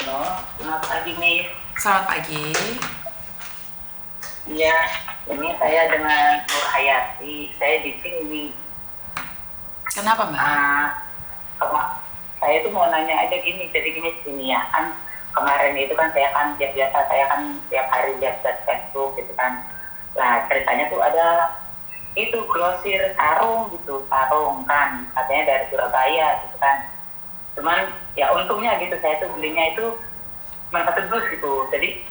Halo, selamat pagi Miss. Selamat pagi. Iya, ini saya dengan Nur Hayati. Saya di sini. Kenapa Mbak? Saya tuh mau nanya aja gini. Jadi gini sini ya kan kemarin itu kan saya kan biasa saya kan tiap hari lihat Facebook gitu kan. Nah ceritanya tuh ada itu grosir sarung gitu, sarung kan katanya dari Surabaya gitu kan. Cuman ya untungnya gitu saya tuh belinya itu cuma satu dus gitu. Jadi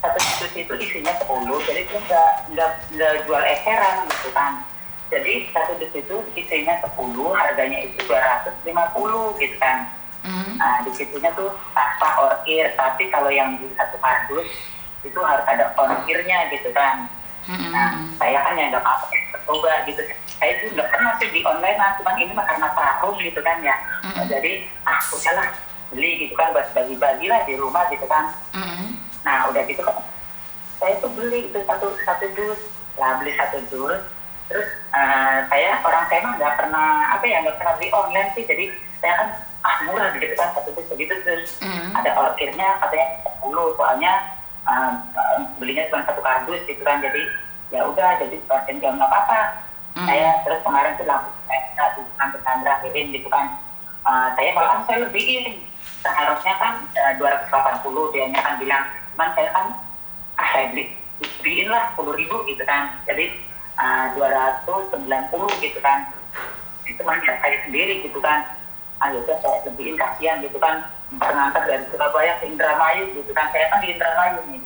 satu dus itu isinya 10, jadi itu nggak jual eceran gitu kan. Jadi satu dus itu isinya 10, harganya itu 250 gitu kan. Nah di situnya tuh tanpa ongkir, tapi kalau yang di satu kardus itu harus ada ongkirnya gitu kan. Nah saya kan yang nggak pakai coba gitu, saya tuh nggak pernah sih di online, cuman ini mah karena sarung gitu kan ya. Jadi udahlah beli gitu kan buat bagi-bagi lah di rumah gitu kan. Nah udah gitu kan saya tuh beli itu satu dus lah, beli satu dus. Terus saya mah nggak pernah beli online sih, jadi saya kan murah gitu kan satu dus begitu. Terus ada ongkirnya katanya 10, soalnya belinya cuma satu kardus gitu kan. Jadi ya udah, jadi persen jam nggak apa-apa. Saya terus kemarin tuh langsung saya ke Sandra kirim gitu kan. Saya malahan saya lebihin, seharusnya kan 280, dia kan bilang, cuman saya kan saya beliin lah 10.000 gitu kan, jadi 290 gitu kan. Itu kan saya sendiri gitu kan. Ayo saya lebihin, kasihan gitu kan, ngantar dari Surabaya ke Indramayu gitu kan. Saya kan di Indramayu nih.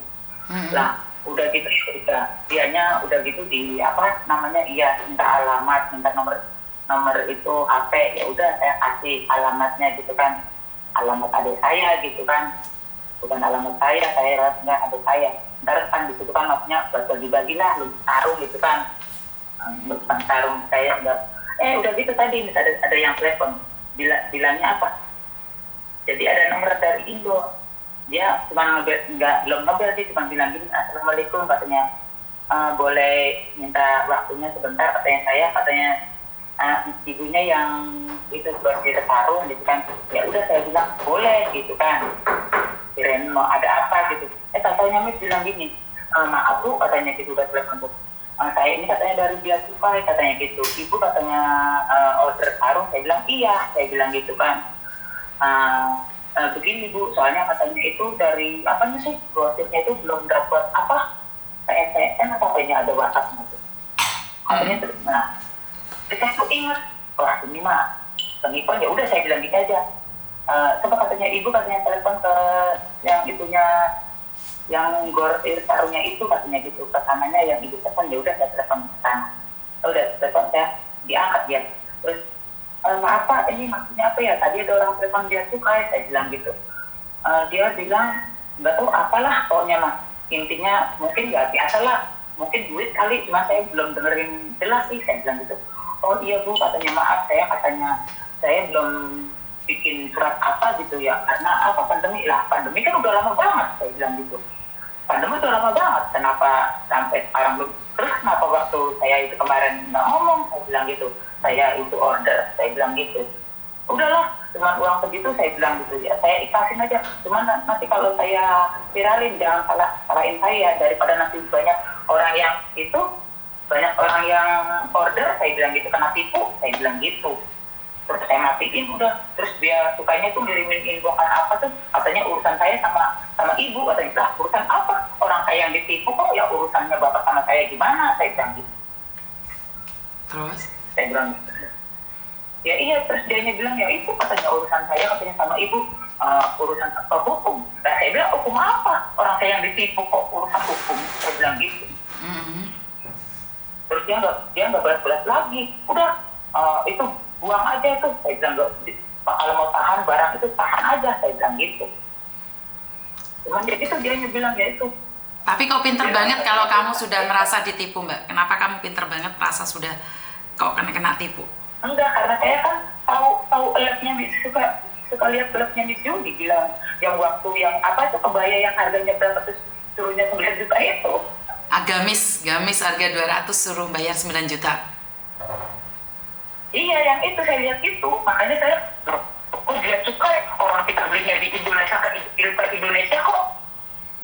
Lah udah gitu dianya udah gitu di minta alamat, minta nomor itu HP. Ya udah saya kasih alamatnya gitu kan, alamat adik saya gitu kan, bukan alamat saya nggak adik saya. Ntar kan di situ kan maksudnya buat bagi-bagi lah, lu sarung gitu kan. Bukan sarung saya enggak. Udah gitu tadi ada yang telepon, bilangnya apa, jadi ada nomor dari Indo. Dia cuma belum ngebel sih, cuma bilang gini, assalamualaikum katanya, boleh minta waktunya sebentar katanya ibunya yang itu grosir sarung gitu kan. Ya udah saya bilang boleh gitu kan, kirain mau ada apa gitu. Katanya Miss bilang gini, maaf Bu katanya gitu, udah telepon Bu, saya ini katanya dari Bia Cukai katanya gitu, ibu katanya order sarung. Saya bilang iya, saya bilang gitu kan. Begini Bu, soalnya katanya itu dari grosirnya itu belum dapat PSN atau apanya, ada WhatsApp gitu katanya. Terus kita tuh ingat, wah ini mah penipuan. Ya udah saya bilang gitu aja, coba katanya ibu katanya telepon ke yang itunya, yang grosir sarungnya itu katanya gitu, pesanannya yang ibu telepon. Ya udah saya telepon ke sana, udah telepon saya diangkat dia. Terus maaf Pak, ini maksudnya apa ya, tadi ada orang telepon dia Cukai, saya bilang gitu. Dia bilang nggak tahu apalah pokoknya mah, intinya mungkin nggak biasa lah, mungkin duit kali, cuma saya belum dengerin jelas sih. Saya bilang gitu, oh iya Bu katanya, maaf saya belum bikin surat apa gitu ya, karena pandemi kan udah lama banget. Saya bilang gitu, pandemi udah lama banget, kenapa sampai sekarang belum. Terus kenapa waktu saya itu kemarin nggak ngomong? Saya bilang gitu, saya itu order, saya bilang gitu. Udahlah, cuma uang segitu, saya bilang gitu ya, saya ikhlasin aja. Cuman nanti kalau saya viralin, jangan salahin saya, daripada nanti banyak orang yang order, saya bilang gitu, kena tipu, saya bilang gitu. Terus saya matiin udah. Terus dia sukanya tuh ngirimin inboxan apa tuh, katanya urusan saya sama ibu, katanya. Lah urusan apa, orang saya yang ditipu kok, ya urusannya bapak sama saya gimana, saya bilang gitu. Terus? Saya bilang gitu. Ya iya, terus dianya bilang ya itu katanya urusan saya, katanya sama ibu urusan hukum. Nah saya bilang hukum apa, orang saya yang ditipu kok urusan hukum, saya bilang gitu. Terus dia nggak balas lagi. Udah itu buang aja tuh, saya bilang. Kalau mau tahan barang itu tahan aja, saya bilang gitu. Cuman dia gitu, dia bilang ya itu. Tapi kok pinter banget kalau kamu sudah merasa ditipu Mbak. Kenapa kamu pinter banget merasa sudah kok kena tipu? Enggak, karena saya kan tahu alertnya Miss, suka lihat alertnya Miss Juli bilang yang waktu yang itu kebaya yang harganya berapa terus suruhnya 9 juta itu. Gamis harga 200 suruh bayar 9 juta. Iya, yang itu saya lihat itu, makanya saya kok dia cukai orang kita belinya di Indonesia ke Indonesia kok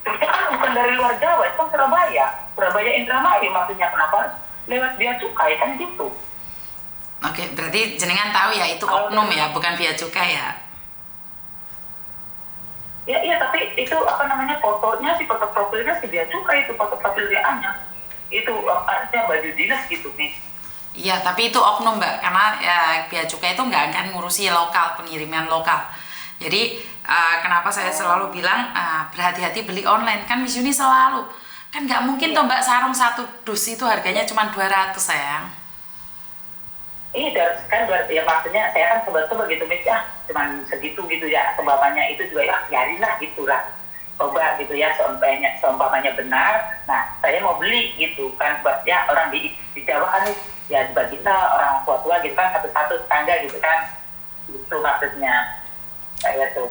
terusnya kan bukan dari luar Jawa, itu kan Surabaya Indramayu, maksudnya kenapa lewat bea cukai kan gitu. Oke, berarti jenengan tahu ya itu oknum ya, bukan bea cukai ya? Ya iya, tapi itu apa namanya, fotonya si foto profilnya si bea cukai, itu foto profil DA-nya itu artinya baju dinas gitu nih. Iya, tapi itu oknum Mbak, karena ya bea cukai itu nggak akan ngurusi lokal, pengiriman lokal. Jadi kenapa saya selalu bilang berhati-hati beli online, kan Miss Yuni selalu, kan nggak mungkin toh Mbak sarung satu dus itu harganya cuma 200 sayang. Iya, kan ya maksudnya saya kan coba-coba gitu Miss ya, cuman segitu gitu ya, sebabnya itu juga ya biarinlah gitu lah, coba gitu ya, seumpamanya benar, nah saya mau beli gitu kan, buat ya orang di Jawa kan ya buat kita orang tua-tua gitu kan, satu-satu tetangga gitu kan, itu maksudnya saya tuh.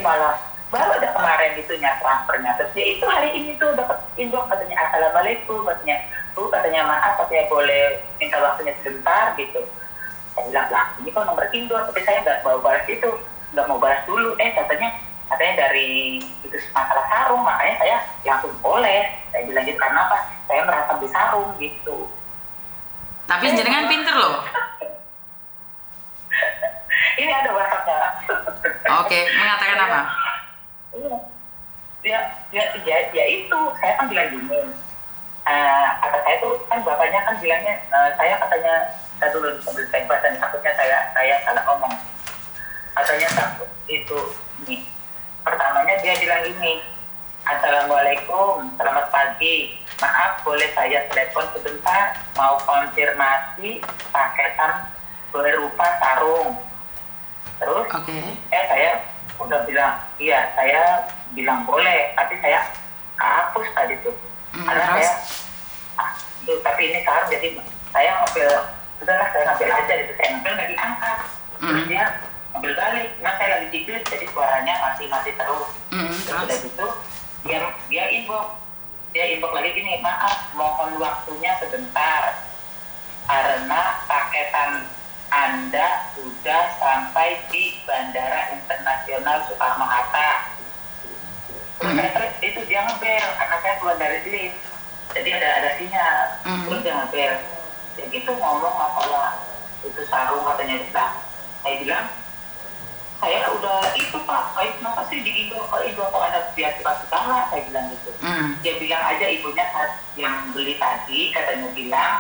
Malah baru ada kemarin itunya transfernya, terus ya itu hari ini tuh dapat inbox katanya assalamualaikum, katanya maaf, katanya boleh minta waktunya sebentar gitu. Saya bilang lah ini kok nomor indoor, tapi saya nggak mau balas itu, nggak mau balas dulu. Katanya dari itu masalah sarung, makanya saya langsung boleh. Saya bilang gitu karena apa? Saya merasa beli sarung gitu. Tapi jenengan pinter loh. Ini ada WhatsApp-nya. Oke, mengatakan apa? Ya itu, saya kan bilang gini. Kata saya tuh kan bapaknya kan bilangnya, saya katanya saya dulu sambil tembak dan takutnya saya salah ngomong. Katanya takut itu nih. Pertamanya dia bilang ini, assalamualaikum, selamat pagi. Maaf, boleh saya telepon sebentar, mau konfirmasi paketan berupa sarung. Terus, saya udah bilang, iya saya bilang boleh, tapi saya hapus tadi tuh. Karena saya, tapi ini sarung, jadi saya ngambil, udahlah saya ngambil aja gitu, saya ngambil lagi angkat. Terus dia ngambil balik, nah saya lagi tidur, jadi suaranya masih terus. Terus udah gitu, dia inbox lagi gini, maaf mohon waktunya sebentar karena paketan Anda sudah sampai di Bandara Internasional Soekarno-Hatta. Terus itu dia ngebel karena saya keluar dari lift, jadi ada sinyal. Terus dia ngebel, ya gitu ngomong masalah itu sarung katanya. Nah, saya bilang saya udah itu Pak, kenapa sih di Indo kok ada biar segala, saya bilang gitu. Dia bilang aja ibunya yang beli tadi katanya bilang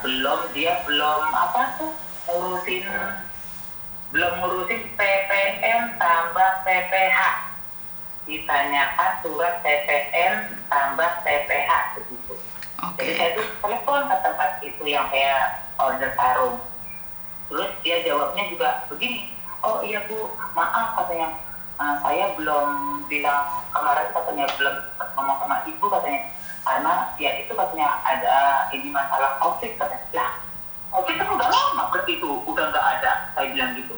belum apa tuh ngurusin PPM tambah PPH, ditanyakan surat PPM tambah PPH begitu. Jadi saya tuh telepon ke tempat itu yang saya order sarung. Terus dia jawabnya juga begini, oh iya Bu, maaf katanya, saya belum bilang kemarin, katanya belum ngomong sama Ibu katanya, karena ya itu katanya ada ini masalah COVID katanya. Lah, COVID kan udah lama berarti itu udah nggak ada, saya bilang gitu.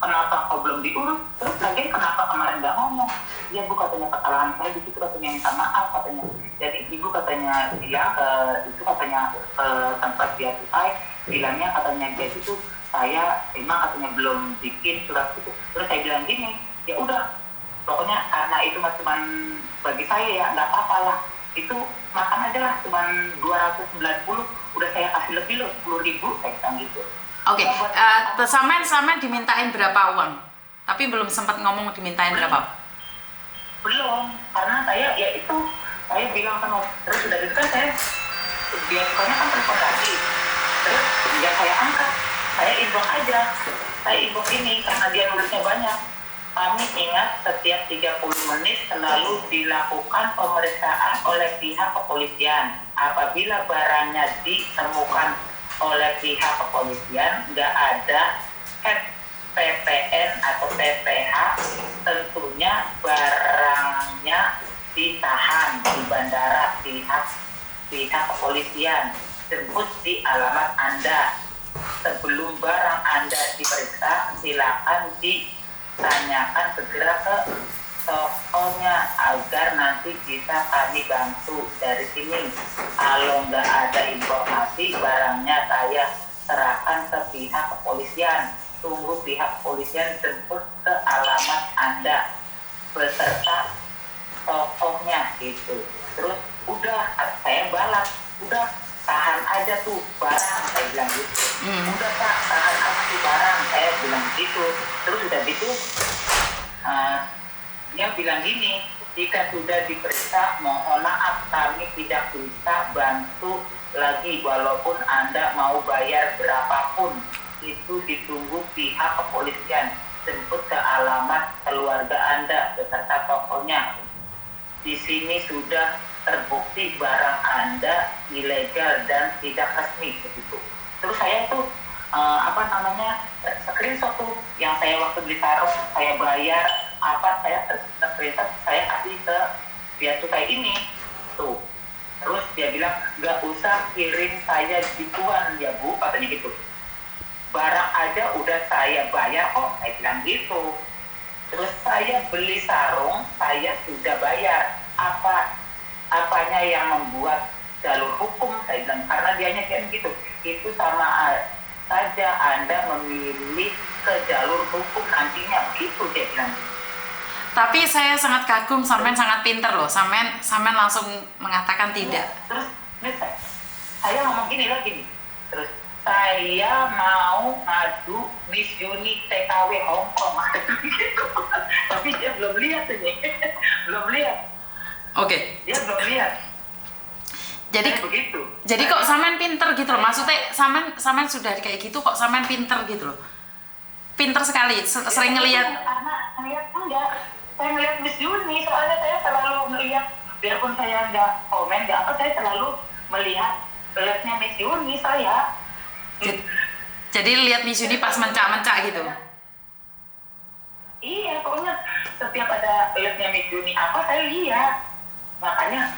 Kenapa kau belum diurus? Terus lagi kenapa kemarin nggak ngomong? Ya Bu, katanya kesalahan saya di situ, katanya minta maaf katanya. Jadi Ibu katanya bilang itu katanya tempat dia cukai, bilangnya katanya dia itu saya emang katanya belum bikin surat itu. Terus saya bilang gini, ya udah, pokoknya karena itu cuma bagi saya ya nggak apa-apa lah. Itu makan aja lah, cuma 290, udah saya kasih lebih loh, 10.000, saya bilang gitu. Oke, sama dimintain berapa uang? Tapi belum sempat ngomong dimintain berapa? Belum, karena saya ya itu, saya bilang sama, terus udah gitu kan saya, biasanya kan telepon lagi, terus ya saya angkat, saya inbox aja, saya inbox ini karena dia nulisnya banyak. Kami ingat setiap 30 menit selalu dilakukan pemeriksaan oleh pihak kepolisian. Apabila barangnya ditemukan oleh pihak kepolisian, nggak ada PPN atau PPH, tentunya barangnya ditahan di bandara pihak kepolisian. Jemput di alamat Anda. Sebelum barang Anda diperiksa, silakan ditanyakan segera ke tokonya agar nanti bisa kami bantu dari sini. Kalau nggak ada informasi, barangnya saya serahkan ke pihak kepolisian. tunggu pihak polisian jemput ke alamat Anda beserta tokohnya gitu. Terus udah saya balas, udah tahan aja tuh barang, saya bilang gitu. Udah Pak, tahan aja tuh barang, saya bilang gitu. Terus udah gitu dia bilang gini, jika sudah diperiksa mohon maaf kami tidak bisa bantu lagi walaupun Anda mau bayar berapapun, itu ditunggu pihak kepolisian jemput ke alamat keluarga Anda beserta tokonya. Di sini sudah terbukti barang Anda ilegal dan tidak resmi begitu. Terus saya tuh screenshot tuh yang saya waktu beli sarung saya bayar saya screenshot saya kasih ke biaya cukai ini tuh. Terus dia bilang nggak usah kirim saya gituan ya Bu, katanya gitu. Barang aja udah saya bayar kok, saya bilang gitu. Terus saya beli sarung saya sudah bayar, apanya yang membuat jalur hukum, saya bilang, karena dianya kayak gitu. Itu sama saja Anda memilih ke jalur hukum nantinya, gitu dia bilang. Tapi saya sangat kagum, sampean sangat pinter loh, sampean langsung mengatakan tidak. Terus saya ngomong gini lagi nih, terus saya mau ngadu Miss Uni TKW Hongkong, gitu. Tapi dia belum lihat ini, belum lihat. Oke. Dia belum lihat. Jadi kok sampean pinter gitu loh, maksudnya sampean sudah kayak gitu kok sampean pinter gitu loh. Pinter sekali, sering ngelihat. Karena saya ngelihat Miss Uni, soalnya saya selalu melihat, biarpun saya nggak komen, saya selalu melihat lihatnya Miss Uni saya. Jadi lihat Miss Uni pas mencak-mencak gitu. Iya, pokoknya setiap ada lihatnya Miss Uni saya lihat. Makanya,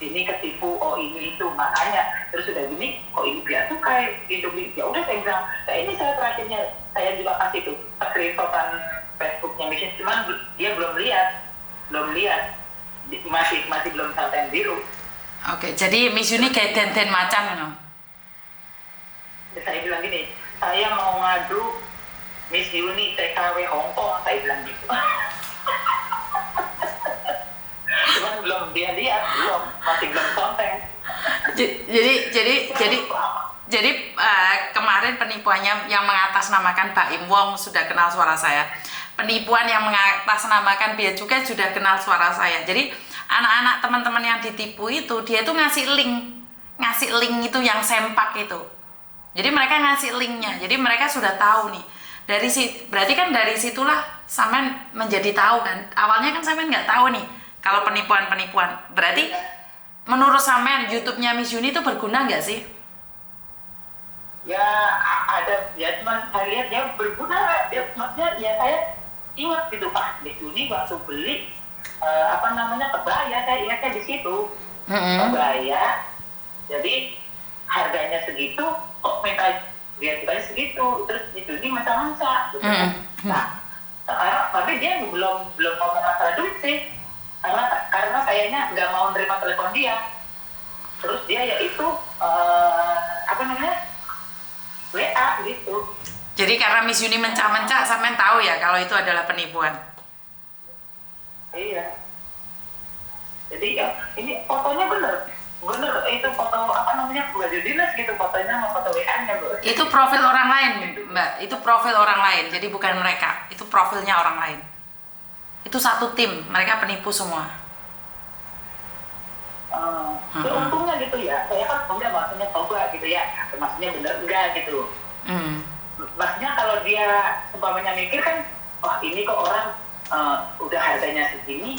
ini ketipu, ini itu, makanya terus udah gini, ini biar cukai, ya udah saya bilang, ini saya terakhirnya, saya juga kasih tuh screenshotan Facebooknya Mission, cuman dia belum lihat, masih belum santai biru. Oke, jadi Miss Uni kayak den macan no? Saya bilang gini, saya mau ngadu Miss Uni TKW Hongkong, saya bilang gitu. Cuman belum dia lihat, masih belum konten. Jadi kemarin penipuannya yang mengatasnamakan Baim Wong sudah kenal suara saya. Penipuan yang mengatasnamakan Bea Cukai sudah kenal suara saya. Jadi anak-anak teman-teman yang ditipu itu dia itu ngasih link itu yang sempak itu. Jadi mereka ngasih linknya. Jadi mereka sudah tahu nih. Berarti kan dari situlah sampean menjadi tahu kan. Awalnya kan sampean nggak tahu nih kalau penipuan. Berarti menurut sampean YouTube-nya Miss Uni itu berguna nggak sih? Ya ada, ya cuman saya lihat ya berguna, maksudnya ya saya ingat gitu Pak, Miss Uni waktu beli kebaya, saya ingatnya di situ. Kebaya, jadi harganya segitu, kok minta biar kita segitu, terus Miss Uni macam-macam gitu. Nah, tapi dia belum ngomong masalah duit sih. Karena sayanya nggak mau nerima telepon dia, terus dia yaitu WA gitu. Jadi karena Miss Uni mencak-mencak, sampean tahu ya kalau itu adalah penipuan. Iya. Jadi ya ini fotonya bener itu foto baju dinas gitu, fotonya sama foto WA-nya Bu. Itu profil orang lain Mbak, itu profil orang lain, jadi bukan mereka, itu profilnya orang lain. Itu satu tim, mereka penipu semua. Untungnya gitu ya, saya kan maksudnya coba gitu ya, maksudnya bener enggak gitu. Maksudnya kalau dia umpamanya mikir kan, wah ini kok orang udah harganya segini,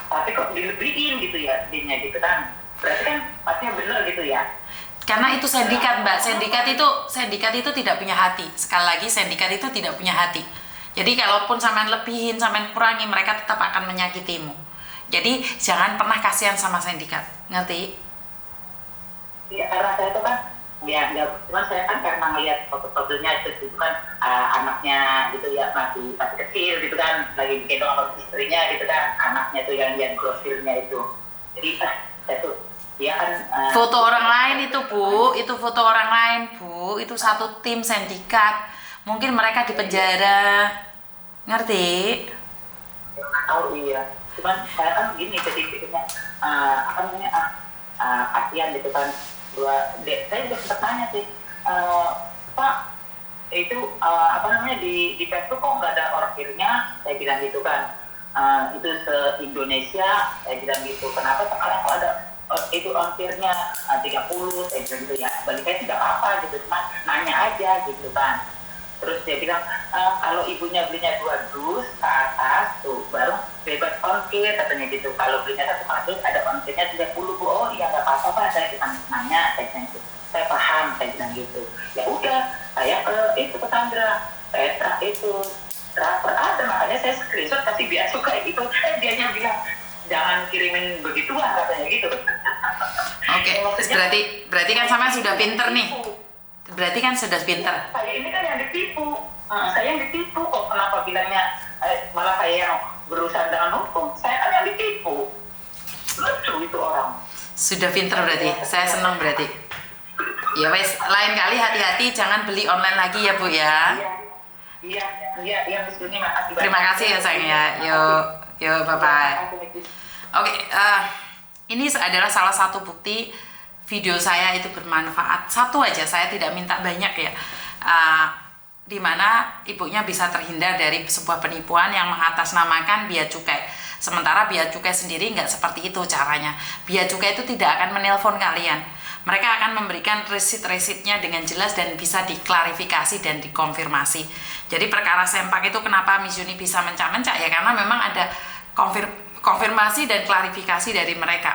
tapi kok dilebihin gitu ya, dinnya gitu kan. Berarti kan pastinya bener gitu ya. Karena itu sindikat Mbak, sindikat itu tidak punya hati. Sekali lagi sindikat itu tidak punya hati. Jadi kalaupun sampean lebihin, sampean kurangi, mereka tetap akan menyakitimu. Jadi jangan pernah kasihan sama sindikat, ngerti? Iya, karena saya itu kan, cuman saya kan karena ngeliat foto-fotonya itu kan anaknya gitu ya, masih kecil gitu kan, lagi gendong sama istrinya gitu kan, anaknya tuh yang grosirnya itu. Jadi saya tuh, dia kan foto orang lain itu Bu, itu foto orang lain Bu, itu satu tim sindikat. mungkin mereka di penjara, ngerti? Oh iya, cuman saya kan gini jadi pikirnya apa namanya kasihan gitu kan. Saya juga sempat tanya sih, Pak itu apa namanya di Facebook kok nggak ada ordernya? Saya bilang gitu kan. Itu se-Indonesia, saya bilang gitu. Kenapa sekarang kok ada itu ordernya 30? Saya bilang gitu ya. Balik saya tidak apa gitu, cuma nanya aja gitu kan. Terus dia bilang kalau ibunya belinya 2 dus ke atas tuh baru bebas ongkir katanya gitu. Kalau belinya 1 kardus ada ongkirnya 30 Bu. Oh iya nggak apa-apa Pak, saya cuma nanya, saya bilang gitu. Saya paham, saya bilang gitu. Ya udah, saya itu ke Sandra, saya itu transfer ada, makanya saya screenshot kasih Bea Cukai gitu. Dianya bilang jangan kirimin begituan katanya gitu. Oke, berarti kan sama sudah pinter nih. Berarti kan sudah pinter. Saya ini kan yang ditipu. Saya yang ditipu kok, kenapa bilangnya malah saya yang berurusan dengan hukum. Saya kan yang ditipu. Lucu itu orang. Sudah pinter berarti. Saya senang berarti. Ya wes, lain kali hati-hati jangan beli online lagi ya Bu ya. Iya, Miss Duni, makasih banyak. Terima kasih ya sayang ya. Yuk, bye-bye. Oke, ini adalah salah satu bukti video saya itu bermanfaat. Satu aja, saya tidak minta banyak ya. Dimana ibunya bisa terhindar dari sebuah penipuan yang mengatasnamakan Bea Cukai. Sementara Bea Cukai sendiri nggak seperti itu caranya. Bea Cukai itu tidak akan menelpon kalian. Mereka akan memberikan resit-resitnya dengan jelas dan bisa diklarifikasi dan dikonfirmasi. Jadi perkara sempak itu kenapa Miss Yuni bisa mencak-mencak ya karena memang ada konfirmasi dan klarifikasi dari mereka.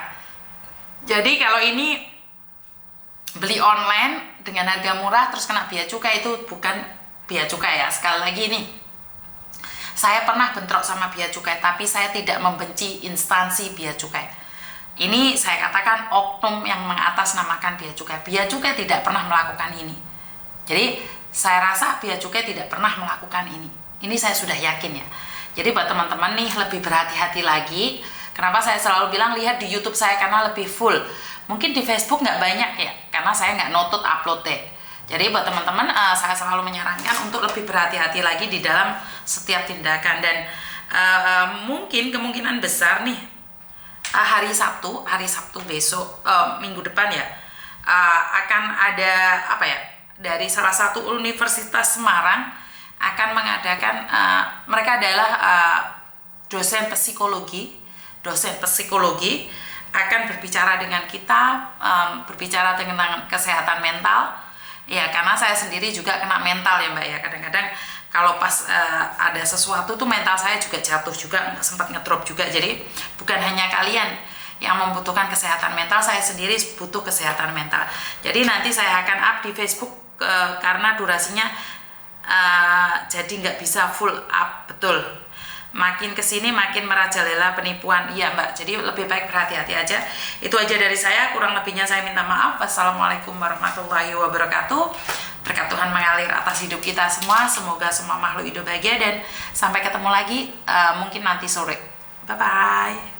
Jadi kalau ini beli online dengan harga murah terus kena Bea Cukai itu bukan Bea Cukai ya. Sekali lagi nih, saya pernah bentrok sama Bea Cukai tapi saya tidak membenci instansi Bea Cukai. Ini saya katakan oknum yang mengatasnamakan Bea Cukai. Bea Cukai tidak pernah melakukan ini. Jadi saya rasa Bea Cukai tidak pernah melakukan ini. Ini saya sudah yakin ya. Jadi buat teman-teman nih lebih berhati-hati lagi. Kenapa saya selalu bilang lihat di YouTube saya karena lebih full. Mungkin di Facebook nggak banyak ya, karena saya nggak notut upload deh. Jadi buat teman-teman saya selalu menyarankan untuk lebih berhati-hati lagi di dalam setiap tindakan. Dan mungkin kemungkinan besar nih hari Sabtu besok minggu depan ya akan ada apa ya dari salah satu universitas Semarang akan mengadakan mereka adalah dosen psikologi akan berbicara dengan kita berbicara tentang kesehatan mental ya karena saya sendiri juga kena mental ya Mbak ya kadang-kadang kalau pas ada sesuatu tuh mental saya juga jatuh juga, sempat ngedrop juga. Jadi bukan hanya kalian yang membutuhkan kesehatan mental, saya sendiri butuh kesehatan mental. Jadi nanti saya akan up di Facebook karena durasinya jadi nggak bisa full up, betul. Makin kesini makin merajalela penipuan, iya Mbak. Jadi lebih baik berhati-hati aja. Itu aja dari saya, kurang lebihnya saya minta maaf. Wassalamualaikum warahmatullahi wabarakatuh. Berkat Tuhan mengalir atas hidup kita semua. Semoga semua makhluk hidup bahagia dan sampai ketemu lagi mungkin nanti sore. Bye-bye.